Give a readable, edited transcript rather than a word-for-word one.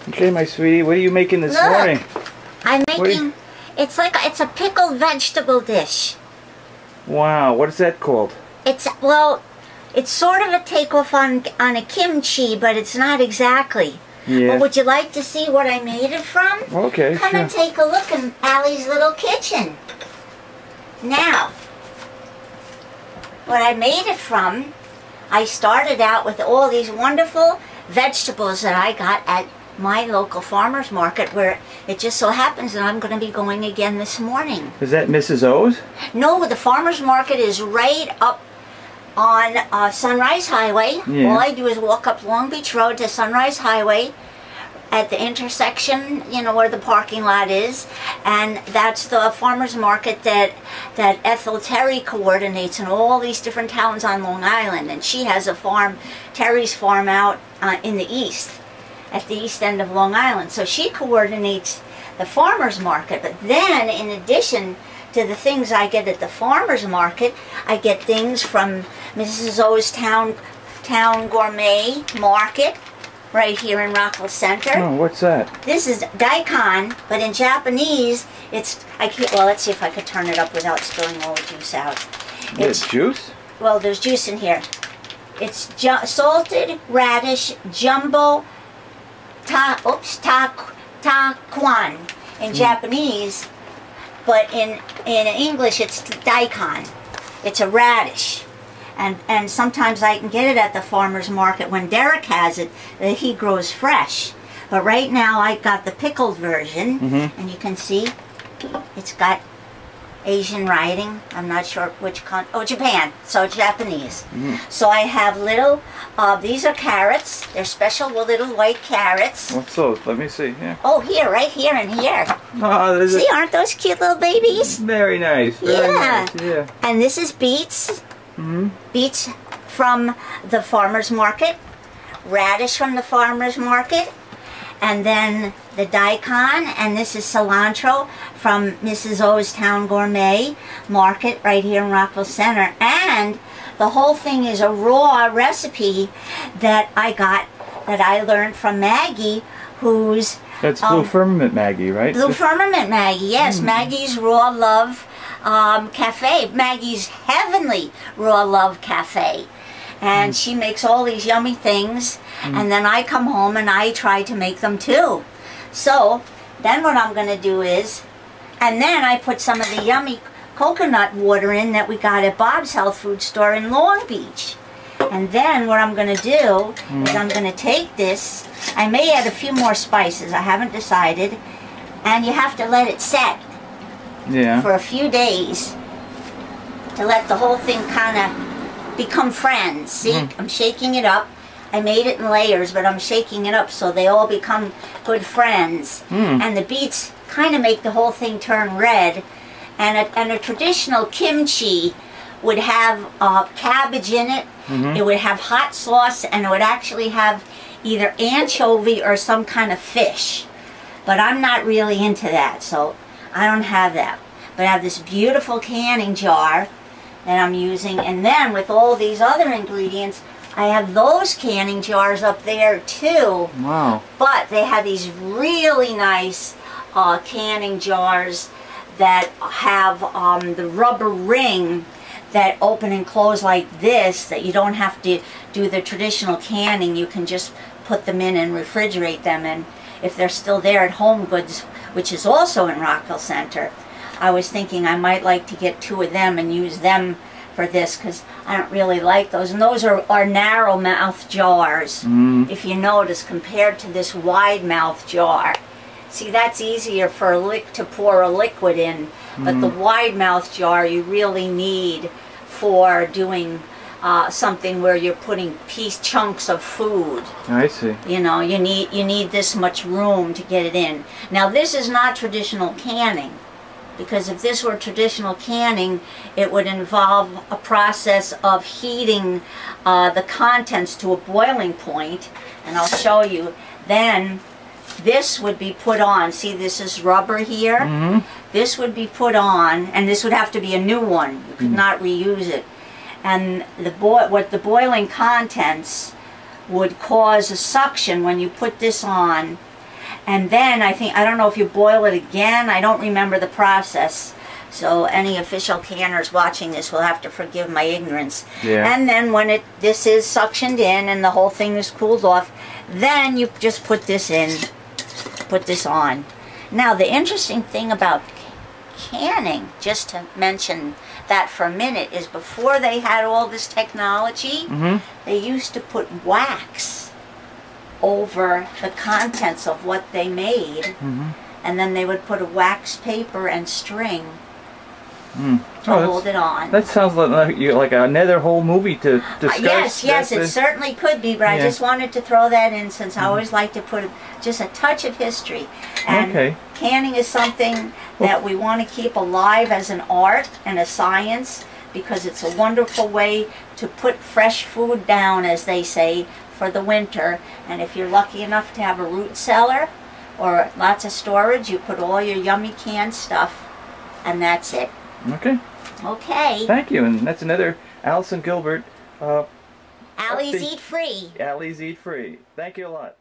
Okay, my sweetie, what are you making this Look, morning? I'm making, it's a pickled vegetable dish. Wow, what is that called? It's, well, it's sort of a takeoff on a kimchi, but it's not exactly. Yeah. But would you like to see what I made it from? Okay, Come sure. and take a look in Allie's little kitchen. Now, what I made it from, I started out with all these wonderful vegetables that I got at my local farmer's market, where it just so happens that I'm going to be going again this morning. Is that Mrs. O's? No, the farmer's market is right up on Sunrise Highway. Yeah. All I do is walk up Long Beach Road to Sunrise Highway at the intersection, you know, where the parking lot is, and that's the farmer's market that Ethel Terry coordinates in all these different towns on Long Island. And she has a farm, Terry's farm, out in the east, at the east end of Long Island. So she coordinates the farmer's market. But then, in addition to the things I get at the farmer's market, I get things from Mrs. O's Town Gourmet Market, right here in Rockville Center. Oh, what's that? This is daikon, but in Japanese, it's, well, let's see if I could turn it up without spilling all the juice out. It's juice? Well, there's juice in here. It's salted radish jumbo taquan in Japanese, but in English it's daikon. It's a radish. And sometimes I can get it at the farmer's market when Derek has it, that he grows fresh. But right now I got the pickled version, and you can see it's got Asian writing. I'm not sure which oh, Japan, so Japanese. So I have little, these are carrots. They're special little white carrots. What's those? Let me see. Yeah. Oh, here, right here and here. Oh, see, aren't those cute little babies? Very nice. Very nice. Yeah. And this is beets. Beets from the farmer's market, radish from the farmer's market, and then the daikon, and this is cilantro from Mrs. O's Town Gourmet Market right here in Rockville Center. And the whole thing is a raw recipe that I learned from Maggie, who's... That's Blue Firmament Maggie, right? Blue Firmament Maggie, yes. Maggie's Raw Love Cafe, Maggie's Heavenly Raw Love Cafe. And she makes all these yummy things, and then I come home and I try to make them too. So then what I'm going to do is, and then I put some of the yummy coconut water in that we got at Bob's Health Food Store in Long Beach. And then what I'm going to do is I'm going to take this, I may add a few more spices, I haven't decided, and you have to let it set for a few days to let the whole thing kind of become friends. See, I'm shaking it up. I made it in layers, but I'm shaking it up so they all become good friends. And the beets kind of make the whole thing turn red. And a traditional kimchi would have cabbage in it. It would have hot sauce, and it would actually have either anchovy or some kind of fish. But I'm not really into that, so I don't have that. But I have this beautiful canning jar that I'm using, and then with all these other ingredients, I have those canning jars up there too. Wow. But they have these really nice canning jars that have the rubber ring that open and close like this, that you don't have to do the traditional canning. You can just put them in and refrigerate them, and if they're still there at Home Goods, which is also in Rockville Center, I was thinking I might like to get 2 of them and use them for this, because I don't really like those. And those are narrow mouth jars, if you notice, compared to this wide mouth jar. See, that's easier for to pour a liquid in, but the wide mouth jar you really need for doing something where you're putting chunks of food. I see. You know, you need this much room to get it in. Now, this is not traditional canning, because if this were traditional canning, it would involve a process of heating the contents to a boiling point, and I'll show you. Then this would be put on. See, this is rubber here. This would be put on, and this would have to be a new one. You could not reuse it. And the boiling contents would cause a suction when you put this on, And then I don't know if you boil it again. I don't remember the process. So any official canners watching this will have to forgive my ignorance. Yeah. And then when this is suctioned in and the whole thing is cooled off, then you just put this on. Now the interesting thing about canning, just to mention that for a minute, is before they had all this technology, they used to put wax over the contents of what they made, and then they would put a wax paper and string to hold it on. That sounds like another whole movie to discuss. Yes, it certainly could be, but I just wanted to throw that in since I always like to put just a touch of history. And canning is something that we want to keep alive as an art and a science, because it's a wonderful way to put fresh food down, as they say, for the winter. And if you're lucky enough to have a root cellar or lots of storage, you put all your yummy canned stuff, and that's it. Okay. Okay. Thank you, and that's another Alison Gilbert. Allie's Eat Free. Allie's Eat Free. Thank you a lot.